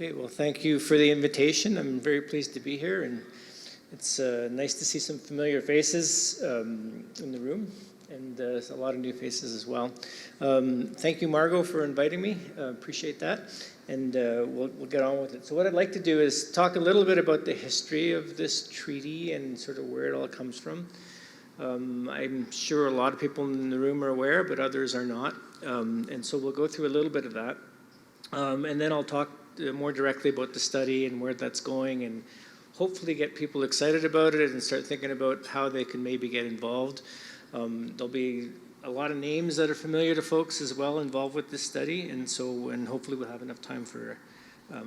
Okay, well, thank you for the invitation. I'm very pleased to be here, and it's nice to see some familiar faces in the room, and a lot of new faces as well. Thank you, Margot, for inviting me. Appreciate that, and we'll get on with it. So what I'd like to do is talk a little bit about the history of this treaty and sort of where it all comes from. I'm sure a lot of people in the room are aware, but others are not, and so we'll go through a little bit of that. And then I'll talk more directly about the study and where that's going, and hopefully get people excited about it and start thinking about how they can maybe get involved. There'll be a lot of names that are familiar to folks as well involved with this study, and hopefully we'll have enough time for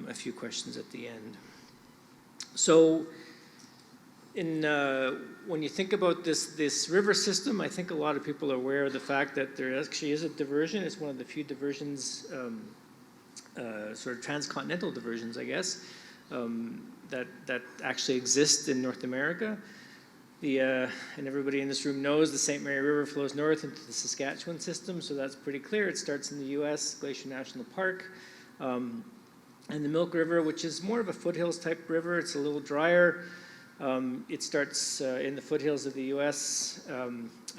a few questions at the end. So when you think about this river system, I think a lot of people are aware of the fact that there actually is a diversion. It's one of the few diversions, sort of transcontinental diversions, I guess, that actually exist in North America. And everybody in this room knows the St. Mary River flows north into the Saskatchewan system, so that's pretty clear. It starts in the U.S., Glacier National Park, and the Milk River, which is more of a foothills type river. It's a little drier. It starts in the foothills of the U.S.,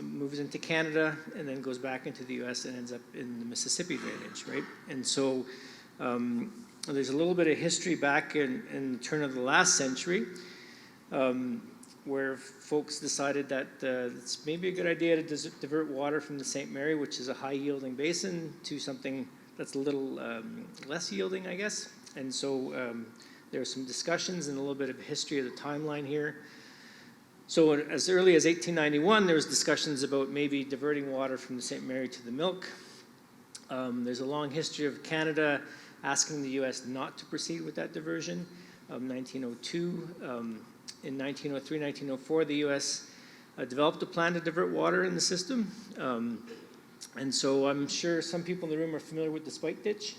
moves into Canada, and then goes back into the U.S. and ends up in the Mississippi drainage, right? And so there's a little bit of history back in the turn of the last century, where folks decided that it's maybe a good idea to divert water from the St. Mary, which is a high-yielding basin, to something that's a little less yielding, I guess. And so there are some discussions and a little bit of history of the timeline here. So as early as 1891, there was discussions about maybe diverting water from the St. Mary to the Milk. There's a long history of Canada asking the U.S. not to proceed with that diversion. 1902, in 1903, 1904, the U.S. Developed a plan to divert water in the system. And so I'm sure some people in the room are familiar with the Spike Ditch.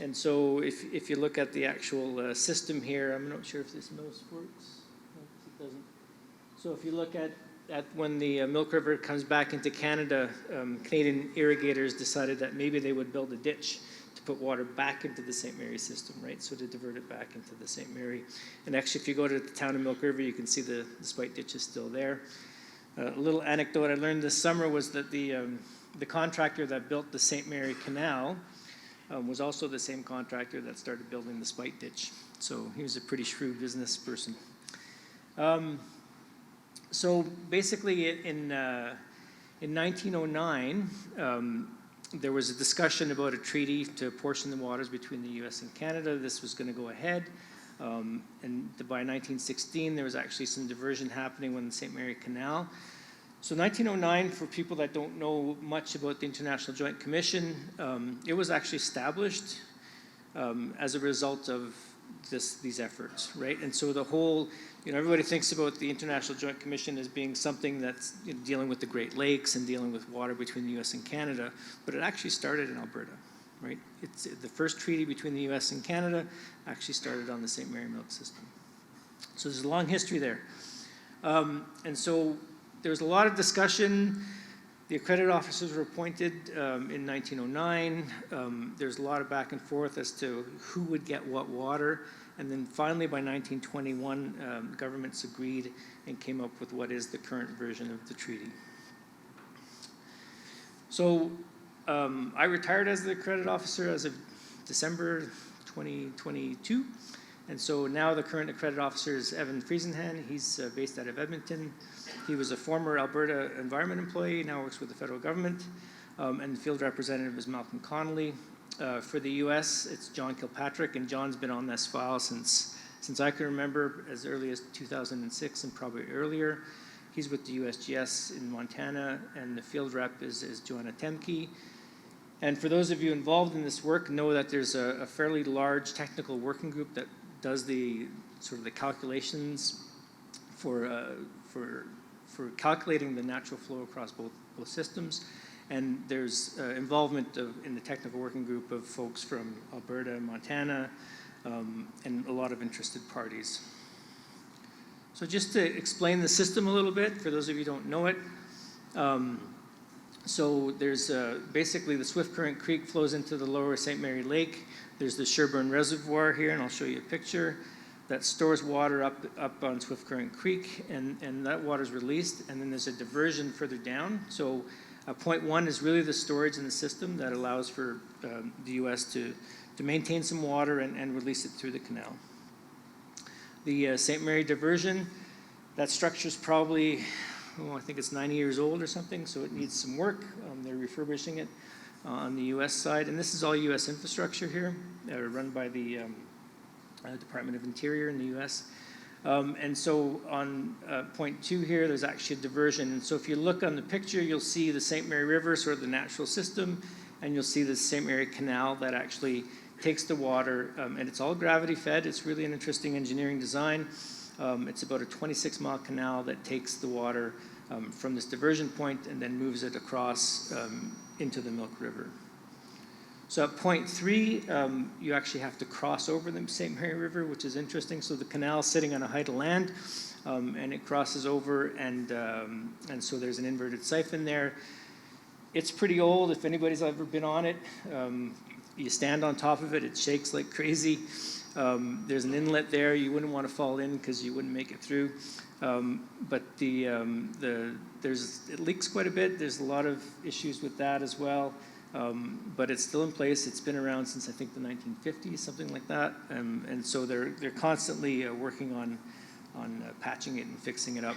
And so if you look at the actual system here, I'm not sure if this mouse works. No, it doesn't. So if you look at when the Milk River comes back into Canada, Canadian irrigators decided that maybe they would build a ditch to put water back into the St. Mary system, right? So to divert it back into the St. Mary. And actually, if you go to the town of Milk River, you can see the Spike Ditch is still there. A little anecdote I learned this summer was that the contractor that built the St. Mary Canal was also the same contractor that started building the Spike Ditch. So he was a pretty shrewd business person. So basically in 1909, there was a discussion about a treaty to apportion the waters between the U.S. and Canada. This was going to go ahead. And by 1916, there was actually some diversion happening when the St. Mary Canal. So 1909, for people that don't know much about the International Joint Commission, it was actually established as a result of these efforts, right? And so the whole, everybody thinks about the International Joint Commission as being something that's dealing with the Great Lakes and dealing with water between the U.S. and Canada, but it actually started in Alberta, right? It's the first treaty between the U.S. and Canada actually started on the St. Mary Milk system. So there's a long history there. And so there was a lot of discussion. The accredited officers were appointed in 1909. There's a lot of back and forth as to who would get what water. And then finally, by 1921, governments agreed and came up with what is the current version of the treaty. So I retired as the accredited officer as of December 2022. And so now the current accredited officer is Evan Friesenhan. He's based out of Edmonton. He was a former Alberta environment employee, now works with the federal government. And the field representative is Malcolm Connolly. For the U.S., it's John Kilpatrick, and John's been on this file since I can remember, as early as 2006 and probably earlier. He's with the USGS in Montana, and the field rep is Joanna Temke. And for those of you involved in this work, know that there's a fairly large technical working group that does the sort of the calculations for calculating the natural flow across both systems. And there's involvement in the technical working group of folks from Alberta and Montana, and a lot of interested parties. So just to explain the system a little bit, for those of you who don't know it, So there's basically the Swift Current Creek flows into the lower St. Mary Lake. There's the Sherburne Reservoir here, and I'll show you a picture that stores water up on Swift Current Creek, and that water is released, and then there's a diversion further down. So point one is really the storage in the system that allows for the U.S. to maintain some water and release it through the canal. The St. Mary diversion, that structure's probably, I think it's 90 years old or something, so it needs some work. They're refurbishing it on the U.S. side, and this is all U.S. infrastructure here, run by the Department of Interior in the U.S. And so on point two here, there's actually a diversion. And so if you look on the picture, you'll see the St. Mary River, sort of the natural system, and you'll see the St. Mary Canal that actually takes the water, and it's all gravity fed. It's really an interesting engineering design. It's about a 26-mile canal that takes the water from this diversion point and then moves it across into the Milk River. So at point three, you actually have to cross over the St. Mary River, which is interesting. So the canal is sitting on a height of land, and it crosses over, and so there's an inverted siphon there. It's pretty old. If anybody's ever been on it, you stand on top of it, it shakes like crazy. There's an inlet there. You wouldn't want to fall in because you wouldn't make it through. But it leaks quite a bit. There's a lot of issues with that as well. But it's still in place. It's been around since I think the 1950s, something like that. And so they're constantly working on patching it and fixing it up.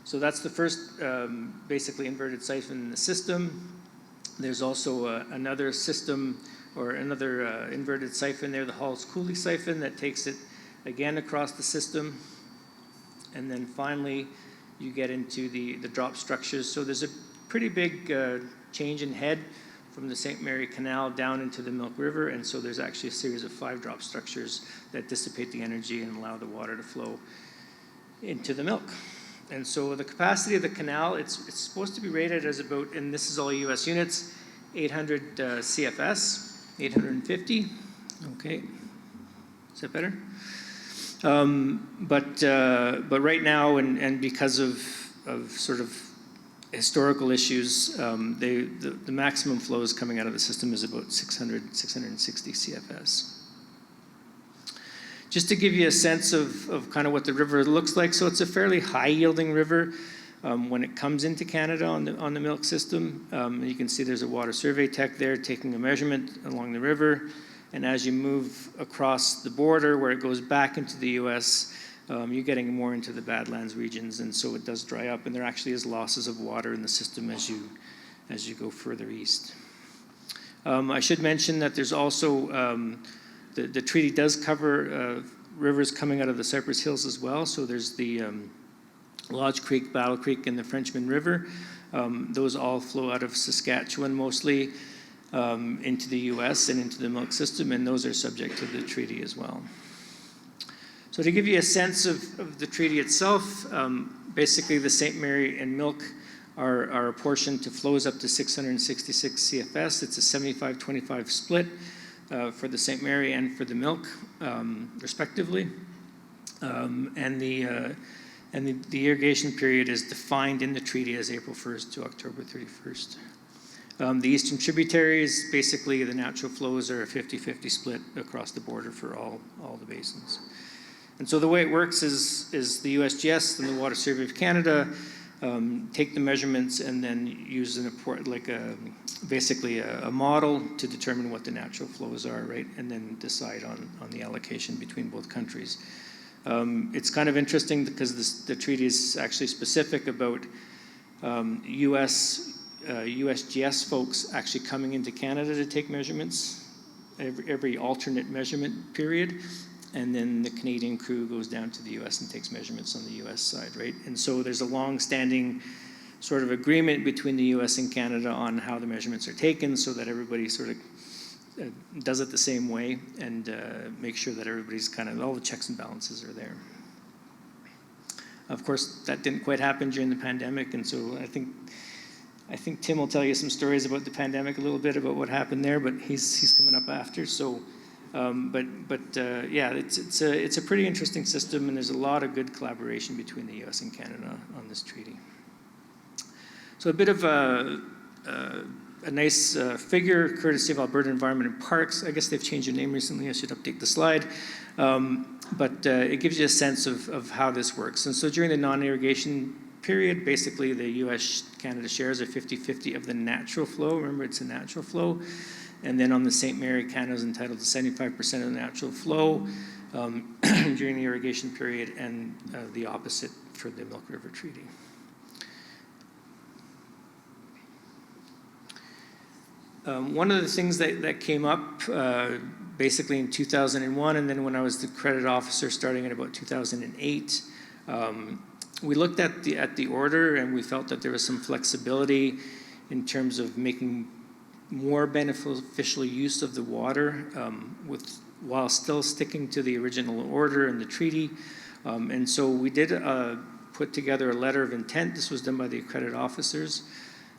So that's the first basically inverted siphon in the system. There's also another system or another inverted siphon there, the Halls-Cooley siphon, that takes it again across the system. And then finally, you get into the drop structures. So there's a pretty big change in head from the St. Mary Canal down into the Milk River, and so there's actually a series of 5 drop structures that dissipate the energy and allow the water to flow into the milk. And so the capacity of the canal, it's supposed to be rated as about, and this is all US units, 800 CFS, 850, okay, is that better? But right now, and because of sort of historical issues, the maximum flows coming out of the system is about 660 CFS. Just to give you a sense of kind of what the river looks like, so it's a fairly high-yielding river when it comes into Canada on the milk system. You can see there's a water survey tech there taking a measurement along the river, and as you move across the border where it goes back into the U.S., you're getting more into the Badlands regions, and so it does dry up, and there actually is losses of water in the system as you go further east. I should mention that there's also the treaty does cover rivers coming out of the Cypress Hills as well. So there's the Lodge Creek, Battle Creek, and the Frenchman River. Those all flow out of Saskatchewan mostly into the U.S. and into the milk system, and those are subject to the treaty as well. So to give you a sense of the treaty itself, basically the St. Mary and milk are apportioned to flows up to 666 CFS. It's a 75-25 split for the St. Mary and for the milk, respectively. And the irrigation period is defined in the treaty as April 1st to October 31st. The eastern tributaries, basically the natural flows are a 50-50 split across the border for all the basins. And so the way it works is the USGS and the Water Survey of Canada take the measurements and then use basically a model to determine what the natural flows are, right? And then decide on the allocation between both countries. It's kind of interesting because the treaty is actually specific about USGS folks actually coming into Canada to take measurements every alternate measurement period. And then the Canadian crew goes down to the US and takes measurements on the US side, right? And so there's a long-standing sort of agreement between the US and Canada on how the measurements are taken so that everybody sort of does it the same way and make sure that everybody's kind of, all the checks and balances are there. Of course, that didn't quite happen during the pandemic, and so I think Tim will tell you some stories about the pandemic, a little bit about what happened there, but he's coming up after, so. Yeah, it's a pretty interesting system, and there's a lot of good collaboration between the U.S. and Canada on this treaty. So a bit of a nice figure, courtesy of Alberta Environment and Parks. I guess they've changed their name recently. I should update the slide. But it gives you a sense of how this works. And so during the non-irrigation period, basically the US-Canada shares are 50-50 of the natural flow. Remember, it's a natural flow. And then on the St. Mary, Canada is entitled to 75% of the natural flow during the irrigation period, and the opposite for the Milk River Treaty. One of the things that came up basically in 2001, and then when I was the credit officer starting in about 2008, we looked at the order, and we felt that there was some flexibility in terms of making more beneficial use of the water while still sticking to the original order and the treaty. And so we did put together a letter of intent. This was done by the accredited officers,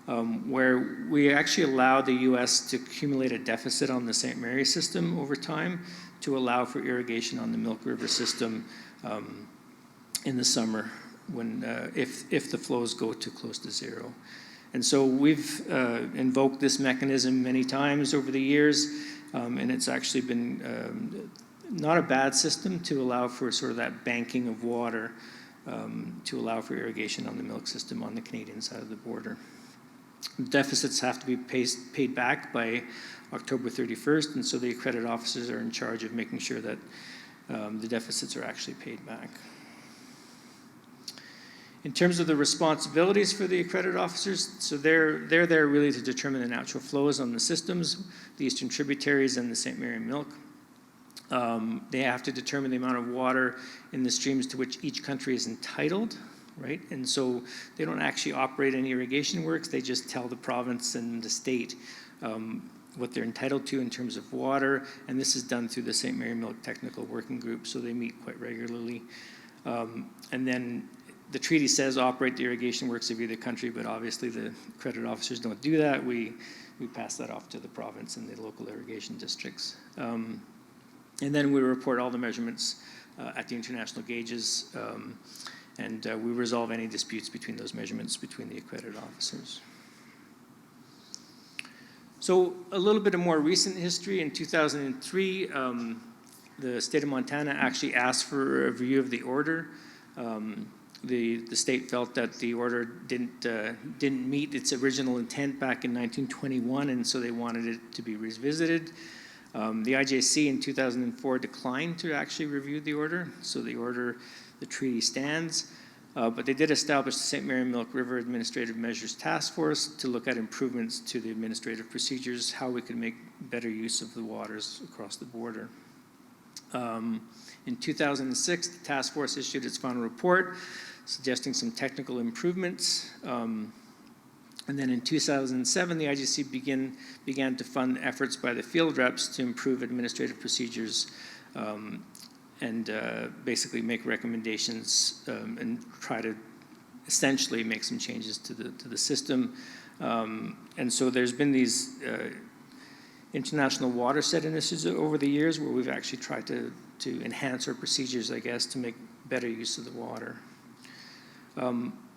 where we actually allowed the U.S. to accumulate a deficit on the St. Mary system over time to allow for irrigation on the Milk River system in the summer when if the flows go too close to zero. And so we've invoked this mechanism many times over the years, and it's actually been not a bad system to allow for sort of that banking of water to allow for irrigation on the milk system on the Canadian side of the border. Deficits have to be paid back by October 31st, and so the accredited officers are in charge of making sure that the deficits are actually paid back. In terms of the responsibilities for the accredited officers, so they're there really to determine the natural flows on the systems, the eastern tributaries and the St. Mary Milk. They have to determine the amount of water in the streams to which each country is entitled, right? And so they don't actually operate any irrigation works, they just tell the province and the state what they're entitled to in terms of water, and this is done through the St. Mary Milk Technical Working Group, so they meet quite regularly. And then the treaty says operate the irrigation works of either country, but obviously the accredited officers don't do that. We pass that off to the province and the local irrigation districts. And then we report all the measurements at the international gauges, and we resolve any disputes between those measurements between the accredited officers. So a little bit of more recent history. In 2003, the state of Montana actually asked for a review of the order. The state felt that the order didn't meet its original intent back in 1921, and so they wanted it to be revisited. The IJC in 2004 declined to actually review the order, so the treaty stands. But they did establish the St. Mary Milk River Administrative Measures Task Force to look at improvements to the administrative procedures, how we could make better use of the waters across the border. In 2006, the task force issued its final report, suggesting some technical improvements. And then in 2007, the IGC began to fund efforts by the field reps to improve administrative procedures and basically make recommendations and try to essentially make some changes to the system. And so there's been these international watershed initiatives over the years where we've actually tried to enhance our procedures, I guess, to make better use of the water.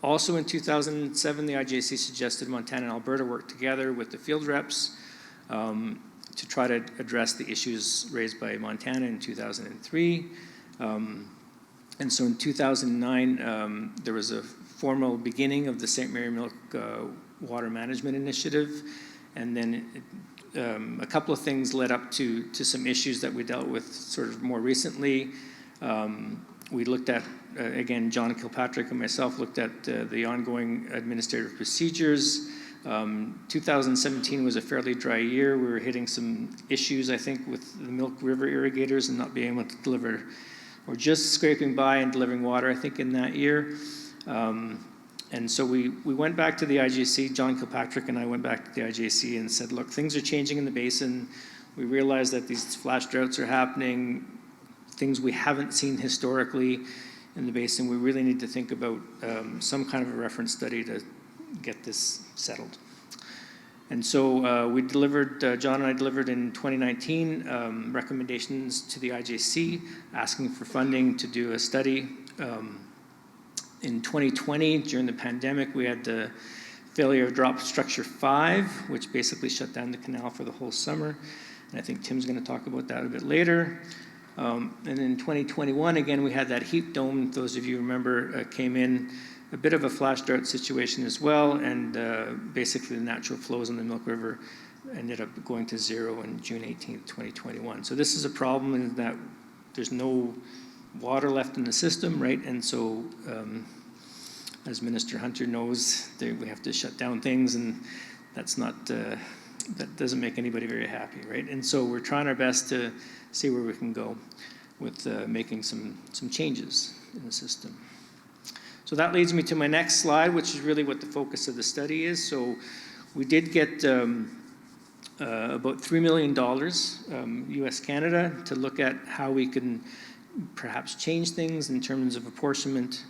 Also in 2007, the IJC suggested Montana and Alberta work together with the field reps to try to address the issues raised by Montana in 2003. And so in 2009, there was a formal beginning of the St. Mary Milk Water Management Initiative. And then a couple of things led up to some issues that we dealt with sort of more recently. We looked at, again, John Kilpatrick and myself looked at the ongoing administrative procedures. 2017 was a fairly dry year. We were hitting some issues, I think, with the Milk River irrigators and not being able to deliver, or just scraping by and delivering water, I think, in that year. And so we went back to the IJC. John Kilpatrick and I went back to the IJC and said, look, things are changing in the basin. We realize that these flash droughts are happening, things we haven't seen historically in the basin. We really need to think about some kind of a reference study to get this settled. And so we delivered, John and I delivered in 2019 recommendations to the IJC asking for funding to do a study. In 2020, during the pandemic, we had the failure of drop structure 5, which basically shut down the canal for the whole summer. And I think Tim's going to talk about that a bit later. And in 2021, again, we had that heat dome, those of you remember, came in, a bit of a flash drought situation as well, and basically the natural flows in the Milk River ended up going to 0 on June 18th, 2021. So this is a problem in that there's no water left in the system, right? And so, as Minister Hunter knows, we have to shut down things, and that's not, that doesn't make anybody very happy, right? And so we're trying our best to see where we can go with making some changes in the system. So that leads me to my next slide, which is really what the focus of the study is. So we did get about $3 million US Canada to look at how we can perhaps change things in terms of apportionment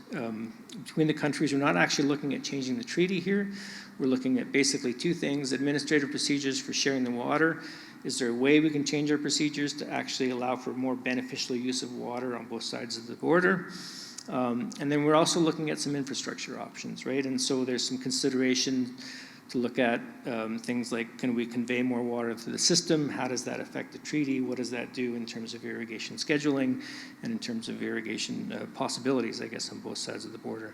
between the countries. We're not actually looking at changing the treaty here. We're looking at basically two things: administrative procedures for sharing the water. Is there a way we can change our procedures to actually allow for more beneficial use of water on both sides of the border? And then we're also looking at some infrastructure options, right? And so there's some consideration to look at things like, can we convey more water through the system? How does that affect the treaty? What does that do in terms of irrigation scheduling and in terms of irrigation possibilities, I guess, on both sides of the border?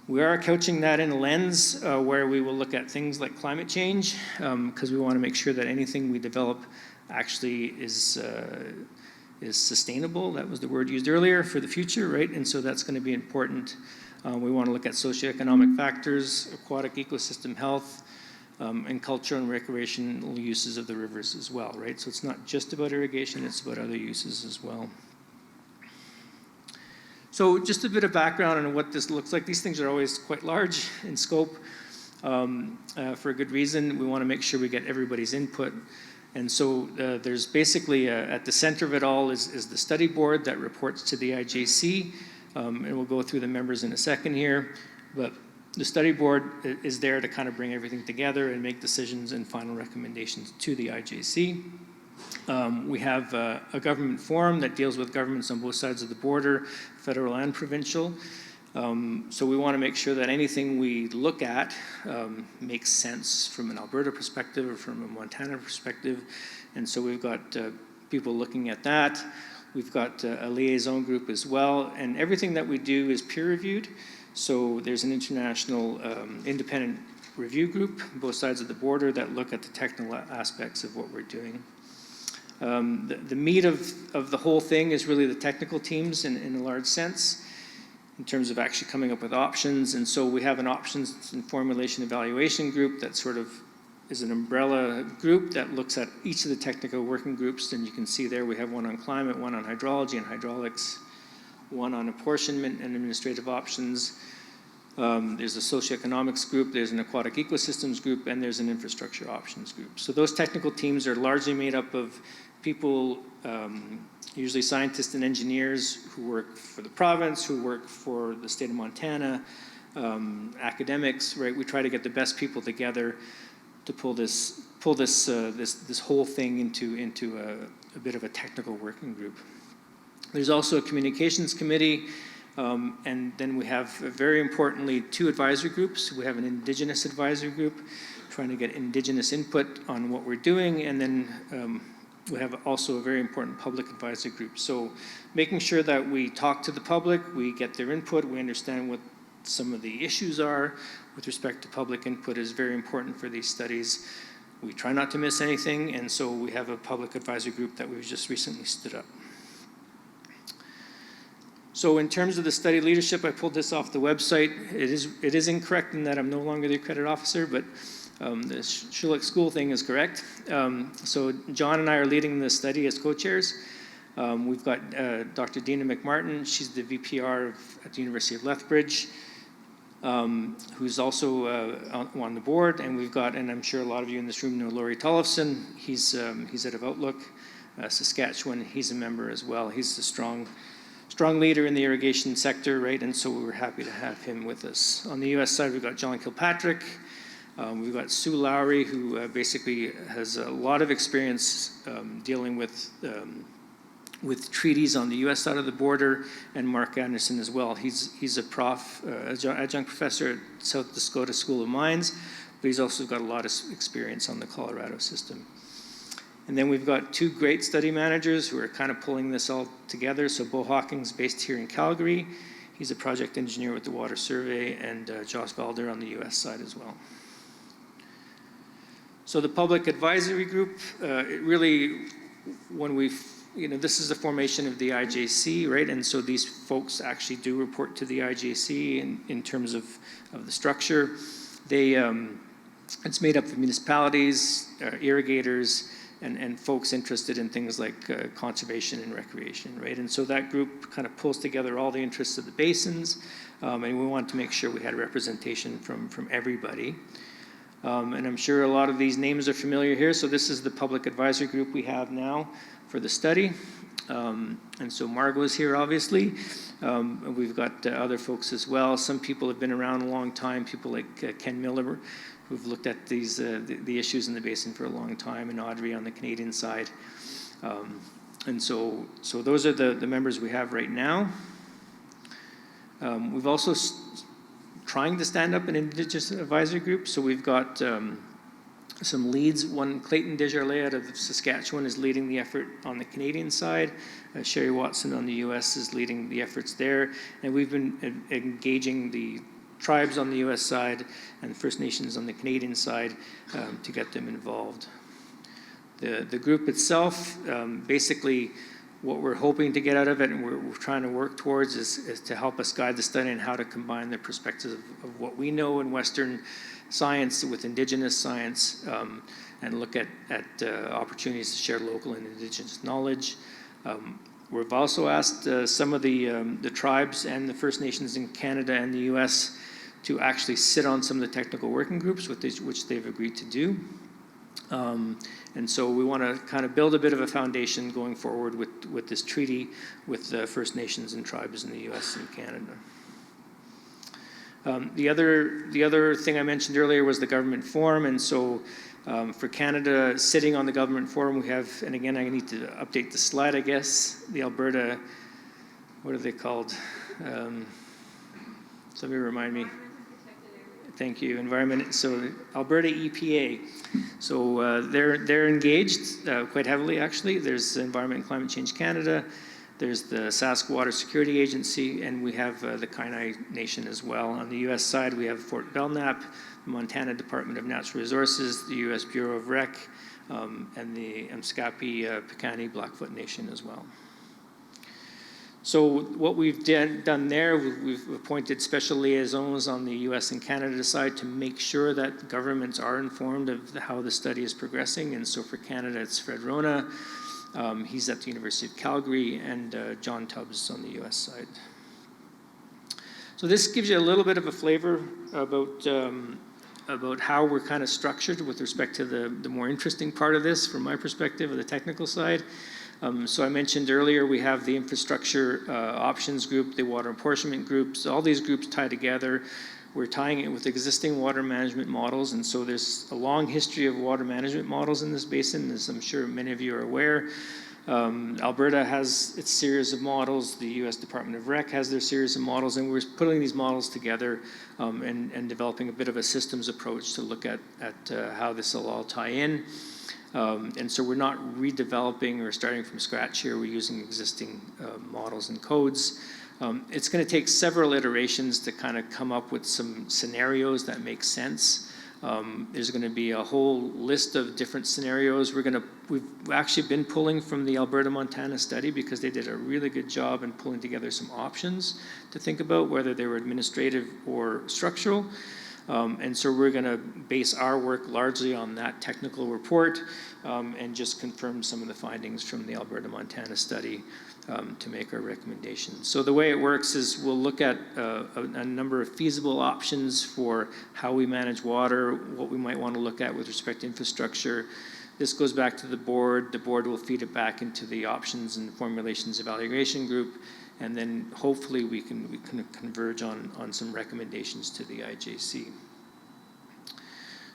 We are couching that in a lens where we will look at things like climate change, because we want to make sure that anything we develop actually is sustainable. That was the word used earlier, for the future, right? And so that's going to be important. We want to look at socioeconomic factors, aquatic ecosystem health, and cultural and recreational uses of the rivers as well, right? So it's not just about irrigation, it's about other uses as well. So just a bit of background on what this looks like. These things are always quite large in scope for a good reason. We want to make sure we get everybody's input. And so there's basically, at the center of it all is the study board that reports to the IJC. And we'll go through the members in a second here. But the study board is there to kind of bring everything together and make decisions and final recommendations to the IJC. We have a government forum that deals with governments on both sides of the border, federal and provincial. So we want to make sure that anything we look at makes sense from an Alberta perspective or from a Montana perspective. And so we've got people looking at that. We've got a liaison group as well. And everything that we do is peer reviewed. So there's an international independent review group on both sides of the border that look at the technical aspects of what we're doing. The meat of the whole thing is really the technical teams in a large sense, in terms of actually coming up with options. And so we have an options and formulation evaluation group that sort of is an umbrella group that looks at each of the technical working groups. And you can see there we have one on climate, one on hydrology and hydraulics, one on apportionment and administrative options. There's a socioeconomics group, there's an aquatic ecosystems group, and there's an infrastructure options group. So those technical teams are largely made up of people, usually scientists and engineers who work for the province, who work for the state of Montana, academics, right? We try to get the best people together to pull this whole thing into a bit of a technical working group. There's also a communications committee, and then we have, very importantly, 2 advisory groups. We have an Indigenous advisory group, trying to get Indigenous input on what we're doing, and then we have also a very important public advisory group. So making sure that we talk to the public, we get their input, we understand what some of the issues are with respect to public input is very important for these studies. We try not to miss anything, and so we have a public advisory group that we've just recently stood up. So in terms of the study leadership, I pulled this off the website. It is incorrect in that I'm no longer the accredited officer, but the Schulich School thing is correct. So John and I are leading the study as co-chairs. We've got Dr. Dina McMartin. She's the VPR at the University of Lethbridge, who's also on the board. And we've got, and I'm sure a lot of you in this room know Laurie Tollefson. He's head of Outlook, Saskatchewan. He's a member as well. He's a strong leader in the irrigation sector, right? And so we were happy to have him with us. On the US side, we've got John Kilpatrick. We've got Sue Lowry, who basically has a lot of experience dealing with with treaties on the U.S. side of the border, and Mark Anderson as well. He's a adjunct professor at South Dakota School of Mines, but he's also got a lot of experience on the Colorado system. And then we've got two great study managers who are kind of pulling this all together. So Bo Hawkins, based here in Calgary, he's a project engineer with the Water Survey, and Josh Valder on the U.S. side as well. So the public advisory group, it really, when this is the formation of the IJC, right? And so these folks actually do report to the IJC in terms of the structure. It's made up of municipalities, irrigators, and folks interested in things like conservation and recreation, right? And so that group kind of pulls together all the interests of the basins, and we want to make sure we had representation from everybody. And I'm sure a lot of these names are familiar here. So this is the public advisory group we have now for the study. And so Margot is here, obviously. And we've got other folks as well. Some people have been around a long time, people like Ken Miller, who've looked at these the issues in the basin for a long time, and Audrey on the Canadian side. And so those are the members we have right now. We've also trying to stand up an Indigenous advisory group. So we've got some leads. One, Clayton Desjardins out of Saskatchewan is leading the effort on the Canadian side. Sherry Watson on the US is leading the efforts there. And we've been engaging the tribes on the US side and First Nations on the Canadian side to get them involved. The group itself, basically what we're hoping to get out of it and we're trying to work towards is to help us guide the study and how to combine the perspectives of what we know in Western science with Indigenous science, and look at opportunities to share local and Indigenous knowledge. We've also asked some of the tribes and the First Nations in Canada and the US to actually sit on some of the technical working groups, which they've agreed to do. And so we want to kind of build a bit of a foundation going forward with this treaty with the First Nations and tribes in the US and Canada. The other thing I mentioned earlier was the government forum, and so for Canada, sitting on the government forum, we have, and again, I need to update the slide, I guess, the Alberta, what are they called? Somebody remind me. Thank you, Environment. So Alberta EPA. So they're engaged quite heavily, actually. There's Environment and Climate Change Canada. There's the Sask Water Security Agency, and we have the Kainai Nation as well. On the U.S. side, we have Fort Belknap, the Montana Department of Natural Resources, the U.S. Bureau of Rec, and the Mskapi Piikani Blackfoot Nation as well. So what we've done there, we've appointed special liaisons on the US and Canada side to make sure that governments are informed of how the study is progressing. And so for Canada, it's Fred Rona. He's at the University of Calgary, and John Tubbs on the US side. So this gives you a little bit of a flavor about how we're kind of structured with respect to the more interesting part of this from my perspective, of the technical side. So I mentioned earlier, we have the infrastructure options group, the water apportionment groups, all these groups tie together. We're tying it with existing water management models, and so there's a long history of water management models in this basin, as I'm sure many of you are aware. Alberta has its series of models, the US Department of Rec has their series of models, and we're putting these models together and developing a bit of a systems approach to look at how this will all tie in. And so we're not redeveloping or starting from scratch here. We're using existing models and codes. It's going to take several iterations to kind of come up with some scenarios that make sense. There's going to be a whole list of different scenarios. We've actually been pulling from the Alberta-Montana study because they did a really good job in pulling together some options to think about, whether they were administrative or structural. And so we're going to base our work largely on that technical report and just confirm some of the findings from the Alberta-Montana study to make our recommendations. So the way it works is we'll look at a number of feasible options for how we manage water, what we might want to look at with respect to infrastructure. This goes back to the board. The board will feed it back into the options and formulations evaluation group. And then hopefully we can converge on some recommendations to the IJC.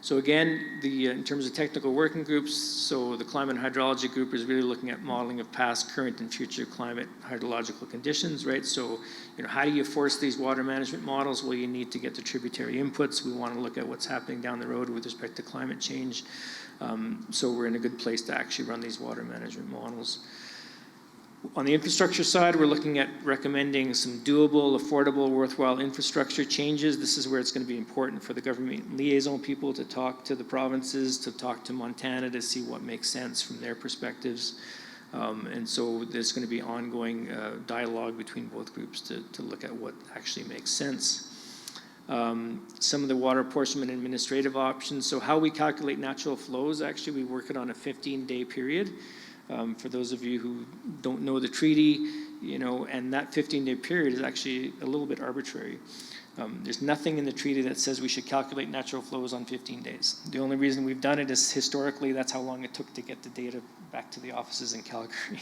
So again, in terms of technical working groups, so the climate and hydrology group is really looking at modeling of past, current, and future climate hydrological conditions, right? So, how do you force these water management models? Well, you need to get the tributary inputs. We want to look at what's happening down the road with respect to climate change. So we're in a good place to actually run these water management models. On the infrastructure side, we're looking at recommending some doable, affordable, worthwhile infrastructure changes. This is where it's going to be important for the government liaison people to talk to the provinces, to talk to Montana, to see what makes sense from their perspectives. And so there's going to be ongoing dialogue between both groups to look at what actually makes sense. Some of the water apportionment administrative options. So how we calculate natural flows, actually we work it on a 15-day period. For those of you who don't know the treaty, and that 15-day period is actually a little bit arbitrary. There's nothing in the treaty that says we should calculate natural flows on 15 days. The only reason we've done it is historically that's how long it took to get the data back to the offices in Calgary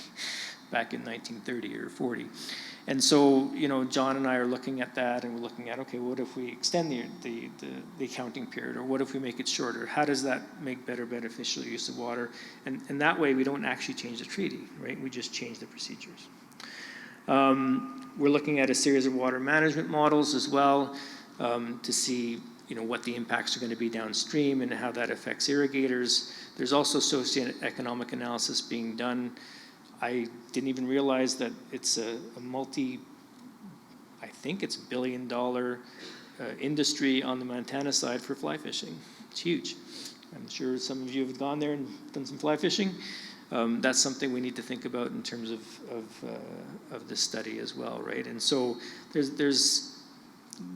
back in 1930 or 40. And so, John and I are looking at that, and we're looking at, okay, what if we extend the accounting period, or what if we make it shorter? How does that make better beneficial use of water? And that way we don't actually change the treaty, right? We just change the procedures. We're looking at a series of water management models as well to see what the impacts are going to be downstream and how that affects irrigators. There's also socioeconomic analysis being done. I didn't even realize that it's a I think it's $1 billion industry on the Montana side for fly fishing. It's huge. I'm sure some of you have gone there and done some fly fishing. That's something we need to think about in terms of this study as well, right? And so there's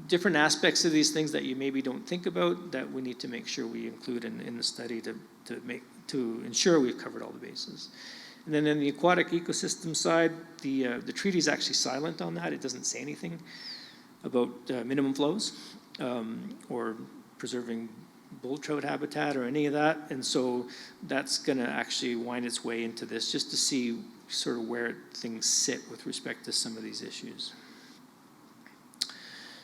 different aspects of these things that you maybe don't think about that we need to make sure we include in the study to ensure we've covered all the bases. And then in the aquatic ecosystem side, the treaty is actually silent on that. It doesn't say anything about minimum flows or preserving bull trout habitat or any of that. And so that's going to actually wind its way into this just to see sort of where things sit with respect to some of these issues.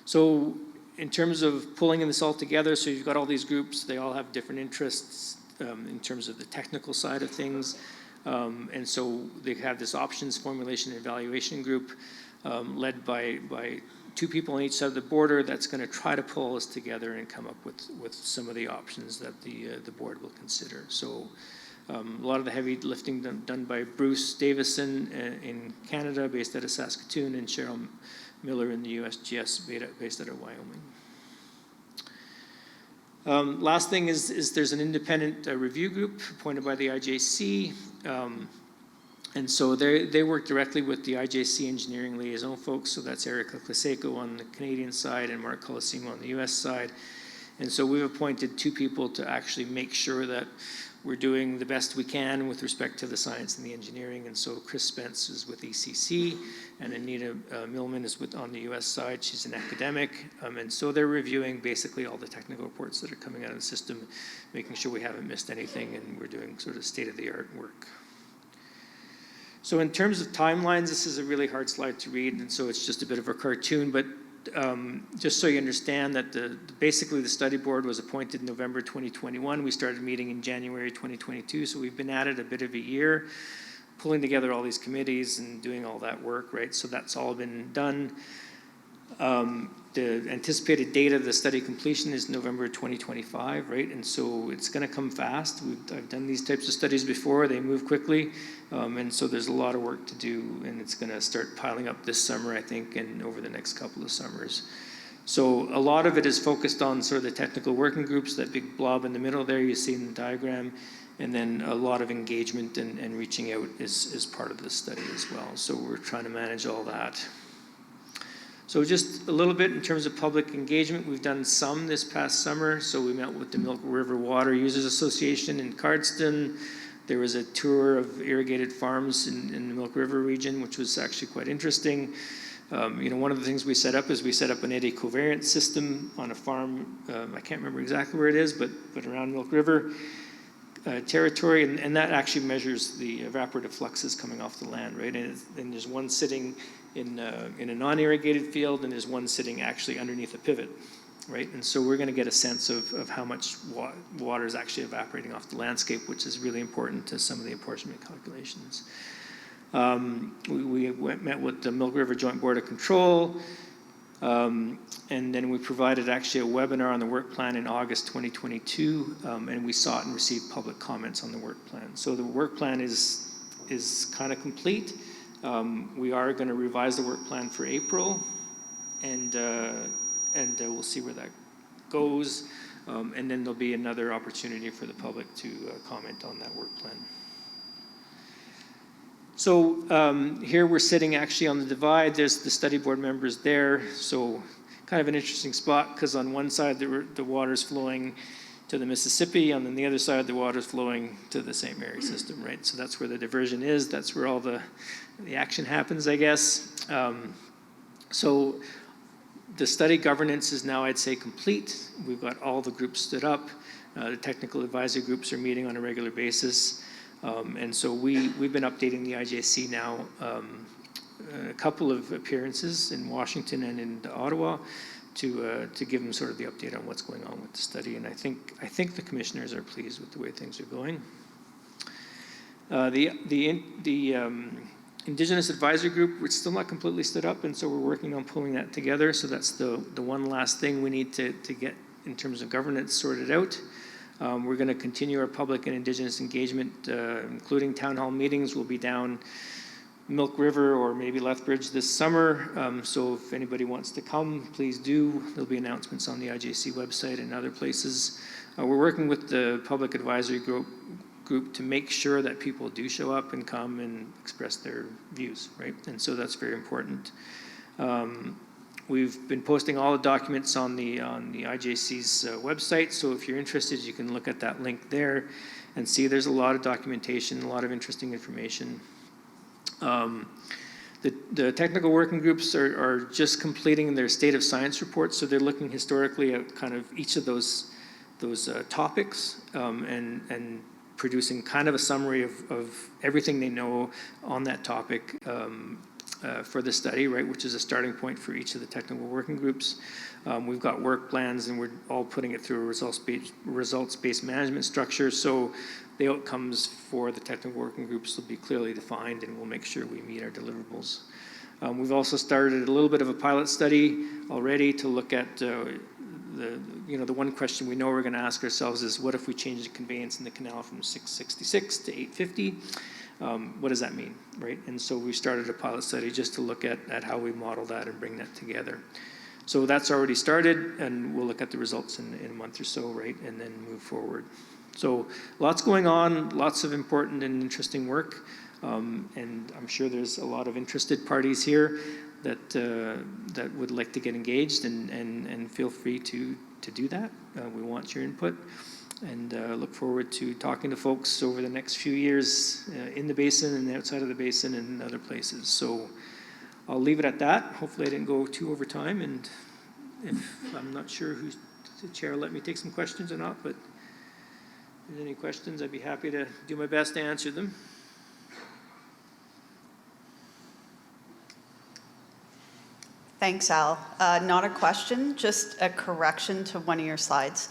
So in terms of pulling this all together, so you've got all these groups, they all have different interests in terms of the technical side of things. And so they have this options formulation and evaluation group led by two people on each side of the border that's going to try to pull us together and come up with some of the options that the board will consider. So a lot of the heavy lifting done by Bruce Davison in Canada, based out of Saskatoon, and Cheryl Miller in the USGS, based out of Wyoming. Last thing is there's an independent review group appointed by the IJC. And so they work directly with the IJC engineering liaison folks. So that's Erica Claseco on the Canadian side and Mark Colosimo on the US side. And so we've appointed two people to actually make sure that we're doing the best we can with respect to the science and the engineering. And so Chris Spence is with ECC, and Anita Millman is on the US side. She's an academic. And so they're reviewing basically all the technical reports that are coming out of the system, making sure we haven't missed anything, and we're doing sort of state-of-the-art work. So in terms of timelines, this is a really hard slide to read, and so it's just a bit of a cartoon, but just so you understand that basically the study board was appointed in November 2021. We started meeting in January 2022, so we've been at it a bit of a year, pulling together all these committees and doing all that work, right? So that's all been done. The anticipated date of the study completion is November 2025, right? And so it's going to come fast. I've done these types of studies before. They move quickly. And so there's a lot of work to do, and it's going to start piling up this summer, I think, and over the next couple of summers. So a lot of it is focused on sort of the technical working groups, that big blob in the middle there you see in the diagram, and then a lot of engagement and reaching out is part of this study as well. So we're trying to manage all that. So just a little bit in terms of public engagement, we've done some this past summer. So we met with the Milk River Water Users Association in Cardston. There was a tour of irrigated farms in the Milk River region, which was actually quite interesting. One of the things we set up is we set up an eddy covariance system on a farm. I can't remember exactly where it is, but around Milk River territory, and that actually measures the evaporative fluxes coming off the land, right? And there's one sitting in a non-irrigated field, and there's one sitting actually underneath a pivot. right? And so we're going to get a sense of how much water is actually evaporating off the landscape, which is really important to some of the apportionment calculations. We met with the Milk River Joint Board of Control, and then we provided actually a webinar on the work plan in August 2022, and we sought and received public comments on the work plan. So the work plan is kind of complete. We are going to revise the work plan for April, and we'll see where that goes. And then there'll be another opportunity for the public to comment on that work plan. So here we're sitting actually on the divide. There's the study board members there. So kind of an interesting spot, because on one side the water's flowing to the Mississippi, and on the other side the water's flowing to the St. Mary system, right? So that's where the diversion is. That's where all the action happens, I guess. So the study governance is now, I'd say, complete. We've got all the groups stood up. The technical advisory groups are meeting on a regular basis. And so we've been updating the IJC now a couple of appearances in Washington and in Ottawa to give them sort of the update on what's going on with the study. And I think the commissioners are pleased with the way things are going. The Indigenous Advisory Group, it's still not completely stood up, and so we're working on pulling that together. So that's the one last thing we need to get in terms of governance sorted out. We're going to continue our public and Indigenous engagement, including town hall meetings. We'll be down Milk River or maybe Lethbridge this summer. So if anybody wants to come, please do. There'll be announcements on the IJC website and other places. We're working with the Public Advisory Group to make sure that people do show up and come and express their views, right? And so that's very important. We've been posting all the documents on the IJC's website, so if you're interested, you can look at that link there and see there's a lot of documentation, a lot of interesting information. The technical working groups are just completing their state of science reports, so they're looking historically at kind of each of those topics and producing kind of a summary of everything they know on that topic for the study, right, which is a starting point for each of the technical working groups. We've got work plans, and we're all putting it through a results-based management structure, so the outcomes for the technical working groups will be clearly defined, and we'll make sure we meet our deliverables. We've also started a little bit of a pilot study already to look at the one question we know we're going to ask ourselves is, what if we change the conveyance in the canal from 666 to 850? What does that mean, right? And so we started a pilot study just to look at how we model that and bring that together. So that's already started, and we'll look at the results in a month or so, right, and then move forward. So lots going on, lots of important and interesting work, and I'm sure there's a lot of interested parties here that would like to get engaged, and feel free to do that. We want your input, and look forward to talking to folks over the next few years in the basin and outside of the basin and other places. So I'll leave it at that. Hopefully I didn't go too over time, and if I'm not sure who's the chair, let me take some questions or not, but if there's any questions, I'd be happy to do my best to answer them. Thanks, Al. Not a question, just a correction to one of your slides.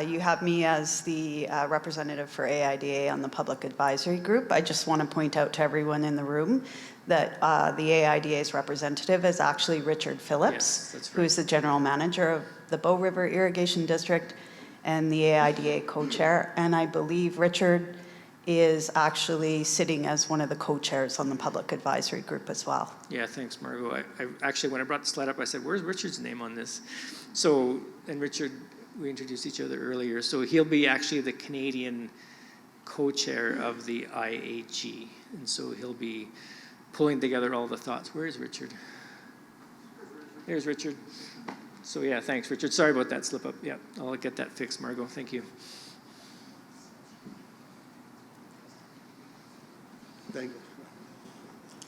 You have me as the representative for AIDA on the Public Advisory Group. I just want to point out to everyone in the room that the AIDA's representative is actually Richard Phillips, yes, that's right, who's the general manager of the Bow River Irrigation District and the AIDA co-chair. And I believe Richard is actually sitting as one of the co-chairs on the Public Advisory Group as well. Yeah, thanks, Margot. I actually, when I brought the slide up, I said, where's Richard's name on this? So, and Richard, we introduced each other earlier, so he'll be actually the Canadian co-chair of the IAG, and so he'll be pulling together all the thoughts. Where is Richard? There's Richard. So yeah, thanks, Richard. Sorry about that slip up. Yeah, I'll get that fixed, Margot. Thank you. Thank you.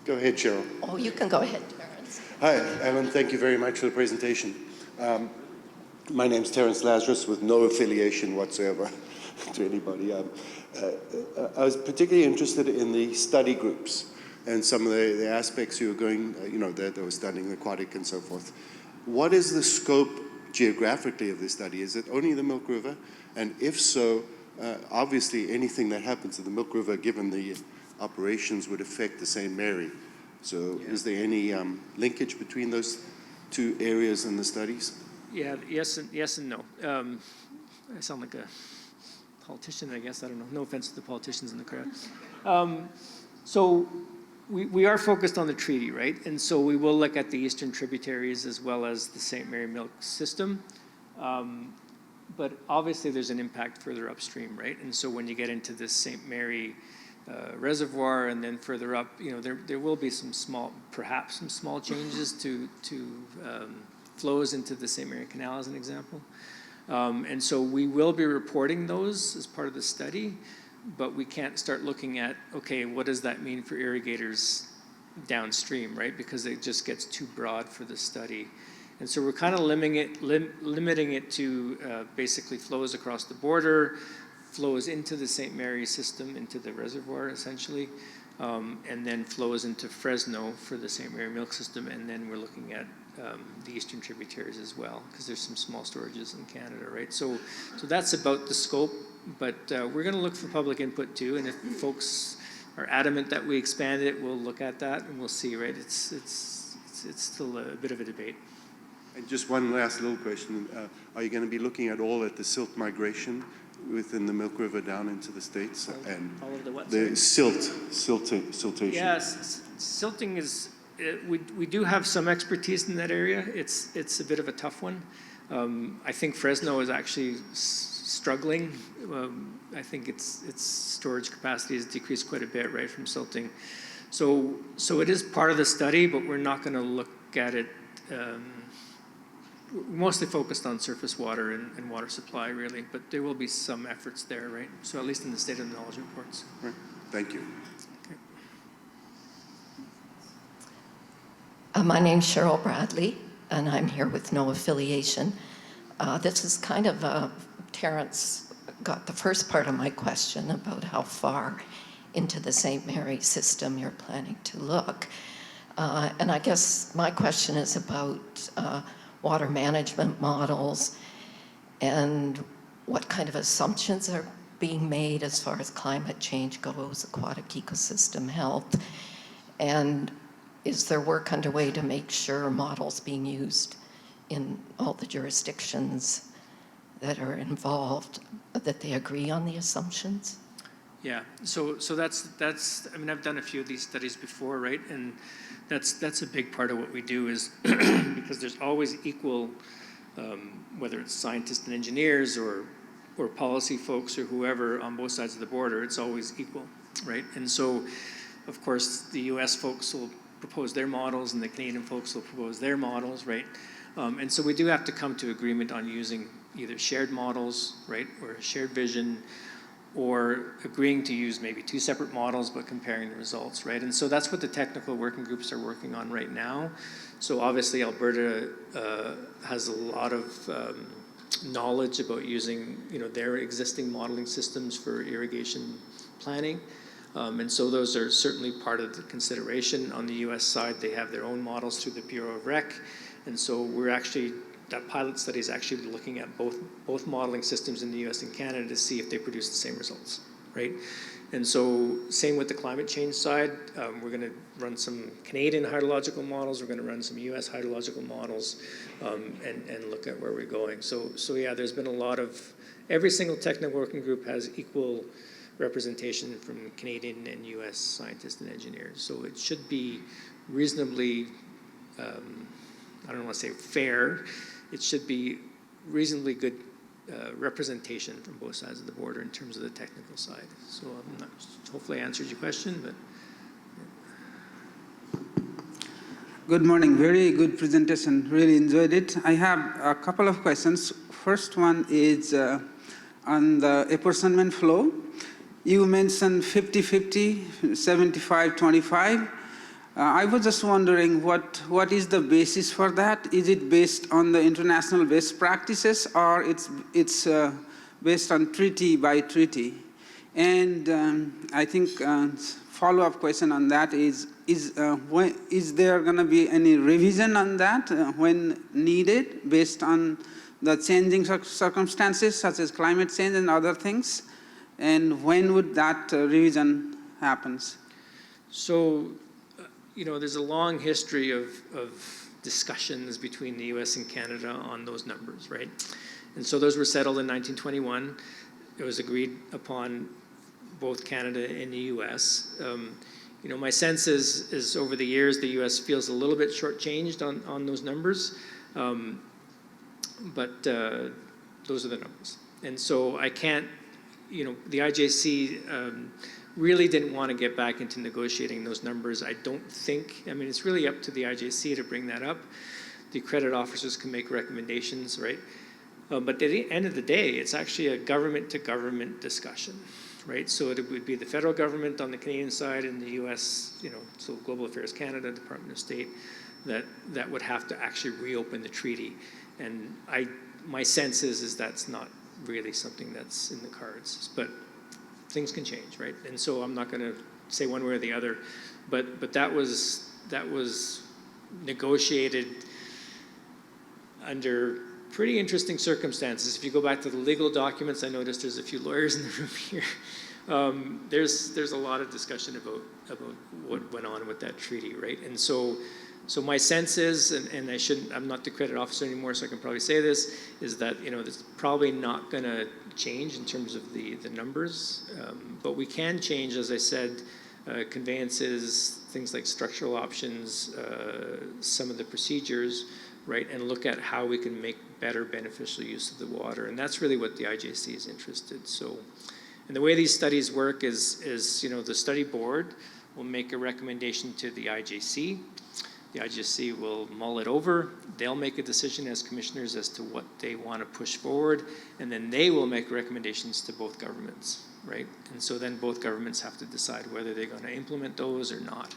Go ahead, Cheryl. Oh, you can go ahead, Terence. Hi, Alan. Thank you very much for the presentation. My name's Terence Lazarus with no affiliation whatsoever to anybody. I was particularly interested in the study groups and some of the aspects you were going, that were studying aquatic and so forth. What is the scope geographically of the study? Is it only the Milk River? And if so, obviously anything that happens to the Milk River, given the operations, would affect the St. Mary. So is there any linkage between those two areas in the studies? Yeah, yes and no. I sound like a politician, I guess. I don't know. No offense to the politicians in the crowd. So we are focused on the treaty, right? And so we will look at the eastern tributaries as well as the St. Mary Milk system. But obviously there's an impact further upstream, right? And so when you get into this St. Mary reservoir and then further up, there will be perhaps some small changes to flows into the St. Mary Canal as an example. And so we will be reporting those as part of the study, but we can't start looking at, okay, what does that mean for irrigators downstream, right? Because it just gets too broad for the study. And so we're kind of limiting it to basically flows across the border, flows into the St. Mary system, into the reservoir essentially, and then flows into Fresno for the St. Mary Milk system, and then we're looking at the eastern tributaries as well, because there's some small storages in Canada, right? So that's about the scope, but we're going to look for public input too, and if folks are adamant that we expand it, we'll look at that and we'll see, right? It's still a bit of a debate. And just one last little question. Are you going to be looking at the silt migration within the Milk River down into the States? And all of the what? the siltation? Yes, silting is, we do have some expertise in that area. It's a bit of a tough one. I think Fresno is actually struggling. I think its storage capacity has decreased quite a bit, right, from silting. So it is part of the study, but we're not going to look at it. We're mostly focused on surface water and water supply, really, but there will be some efforts there, right? So at least in the State of the Knowledge reports. Right. Thank you. My name's Cheryl Bradley, and I'm here with no affiliation. This is kind of Terrence got the first part of my question about how far into the St. Mary system you're planning to look. And I guess my question is about water management models and what kind of assumptions are being made as far as climate change goes, aquatic ecosystem health, and is there work underway to make sure models being used in all the jurisdictions that are involved, that they agree on the assumptions? Yeah, so that's I mean, I've done a few of these studies before, right? And that's a big part of what we do is because there's always equal, whether it's scientists and engineers or policy folks or whoever on both sides of the border, it's always equal, right? And so, of course, the US folks will propose their models and the Canadian folks will propose their models, right? And so we do have to come to agreement on using either shared models, right, or a shared vision, or agreeing to use maybe two separate models but comparing the results, right? And so that's what the technical working groups are working on right now. So obviously Alberta has a lot of knowledge about using their existing modeling systems for irrigation planning. And so those are certainly part of the consideration. On the US side, they have their own models through the Bureau of Rec. And so that pilot study is actually looking at both modeling systems in the US and Canada to see if they produce the same results, right? And so same with the climate change side. We're going to run some Canadian hydrological models. We're going to run some US hydrological models and look at where we're going. So yeah, there's been a lot of, every single technical working group has equal representation from Canadian and US scientists and engineers. So it should be reasonably, I don't want to say fair, it should be reasonably good representation from both sides of the border in terms of the technical side. So hopefully I answered your question, but. Good morning, very good presentation, really enjoyed it. I have a couple of questions. First one is on the apportionment flow. You mentioned 50-50, 75-25. I was just wondering what is the basis for that? Is it based on the international best practices or it's based on treaty by treaty? And I think follow-up question on that is there going to be any revision on that when needed based on the changing circumstances such as climate change and other things? And when would that revision happens? So, there's a long history of discussions between the US and Canada on those numbers, right? And so those were settled in 1921. It was agreed upon both Canada and the US. My sense is over the years, the US feels a little bit shortchanged on those numbers, but those are the numbers. And so I can't, the IJC really didn't want to get back into negotiating those numbers. I don't think, it's really up to the IJC to bring that up. The credit officers can make recommendations, right? But at the end of the day, it's actually a government-to-government discussion, right? So it would be the federal government on the Canadian side and the US, so Global Affairs Canada, Department of State, that would have to actually reopen the treaty. And my sense is that's not really something that's in the cards. But things can change, right? And so I'm not going to say one way or the other, but that was negotiated under pretty interesting circumstances. If you go back to the legal documents, I noticed there's a few lawyers in the room here. There's a lot of discussion about what went on with that treaty, right? And so my sense is, and I'm not the credit officer anymore, so I can probably say this, is that it's probably not going to change in terms of the numbers, but we can change, as I said, conveyances, things like structural options, some of the procedures, right, and look at how we can make better beneficial use of the water, and that's really what the IJC is interested. So, and the way these studies work is the study board will make a recommendation to the IJC. The IJC will mull it over. They'll make a decision as commissioners as to what they want to push forward, and then they will make recommendations to both governments, right? And so then both governments have to decide whether they're going to implement those or not.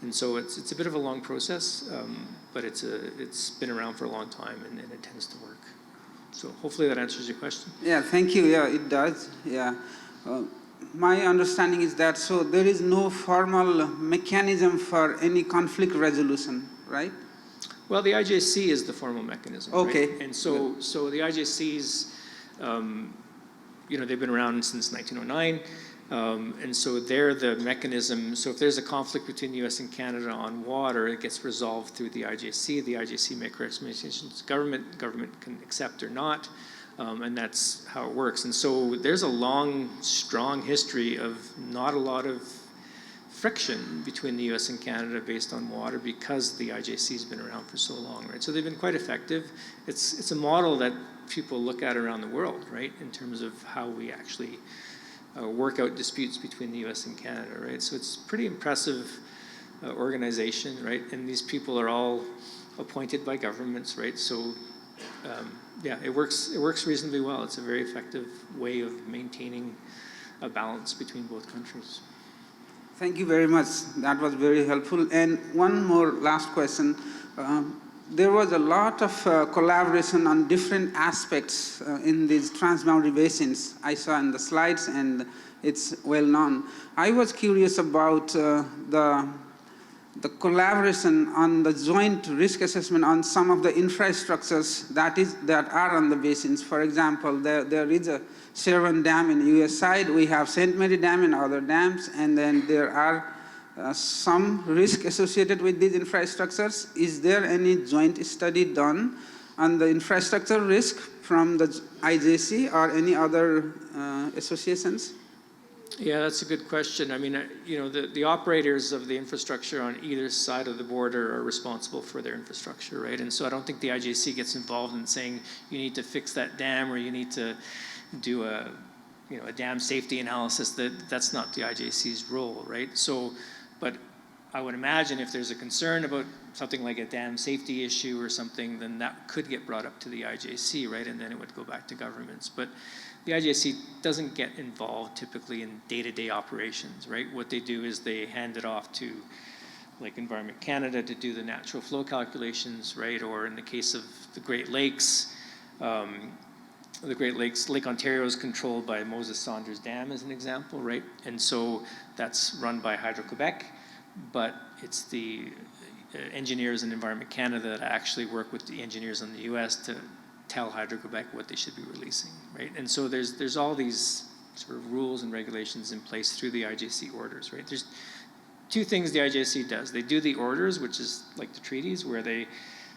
And so it's a bit of a long process, but it's been around for a long time, and it tends to work. So hopefully that answers your question. Yeah, thank you. Yeah, it does. Yeah. My understanding is that so there is no formal mechanism for any conflict resolution, right? Well, the IJC is the formal mechanism. Okay. Right? And so the IJCs, they've been around since 1909, and so they're the mechanism. So if there's a conflict between the U.S. and Canada on water, it gets resolved through the IJC. The IJC makes recommendations to government. Government can accept or not. And that's how it works. And so there's a long, strong history of not a lot of friction between the US and Canada based on water because the IJC has been around for so long, right? So they've been quite effective. It's a model that people look at around the world, right, in terms of how we actually work out disputes between the US and Canada, right? So it's a pretty impressive organization, right? And these people are all appointed by governments, right? So yeah, it works reasonably well. It's a very effective way of maintaining a balance between both countries. Thank you very much. That was very helpful. And one more last question. There was a lot of collaboration on different aspects in these transboundary basins. I saw in the slides, and it's well known. I was curious about the collaboration on the joint risk assessment on some of the infrastructures that are on the basins. For example, there is a Sherwin Dam in the US side. We have St. Mary Dam and other dams, and then there are some risk associated with these infrastructures. Is there any joint study done on the infrastructure risk from the IJC or any other associations? Yeah, that's a good question. The operators of the infrastructure on either side of the border are responsible for their infrastructure, right? And so I don't think the IJC gets involved in saying you need to fix that dam or you need to do a dam safety analysis. That's not the IJC's role, right? So, but I would imagine if there's a concern about something like a dam safety issue or something, then that could get brought up to the IJC, right? And then it would go back to governments. But the IJC doesn't get involved typically in day-to-day operations, right? What they do is they hand it off to like Environment Canada to do the natural flow calculations, right? Or in the case of the Great Lakes, Lake Ontario is controlled by Moses Saunders Dam as an example, right? And so that's run by Hydro-Quebec, but it's the engineers in Environment Canada that actually work with the engineers in the US to tell Hydro-Quebec what they should be releasing, right? And so there's all these sort of rules and regulations in place through the IJC orders, right? There's two things the IJC does. They do the orders, which is like the treaties, where they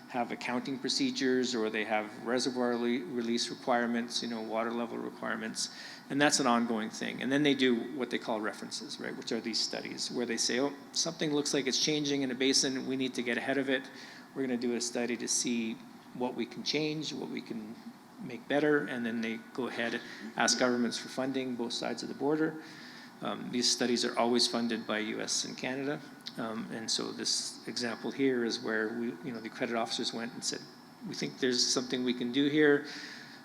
have accounting procedures or they have reservoir release requirements, water level requirements, and that's an ongoing thing. And then they do what they call references, right, which are these studies where they say, oh, something looks like it's changing in a basin, we need to get ahead of it. We're going to do a study to see what we can change, what we can make better, and then they go ahead, ask governments for funding, both sides of the border. These studies are always funded by US and Canada. And so this example here is where the credit officers went and said, we think there's something we can do here.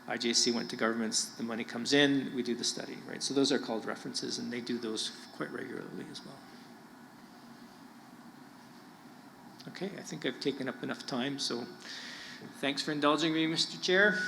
IJC went to governments, the money comes in, we do the study, right? So those are called references, and they do those quite regularly as well. Okay, I think I've taken up enough time, so thanks for indulging me, Mr. Chair.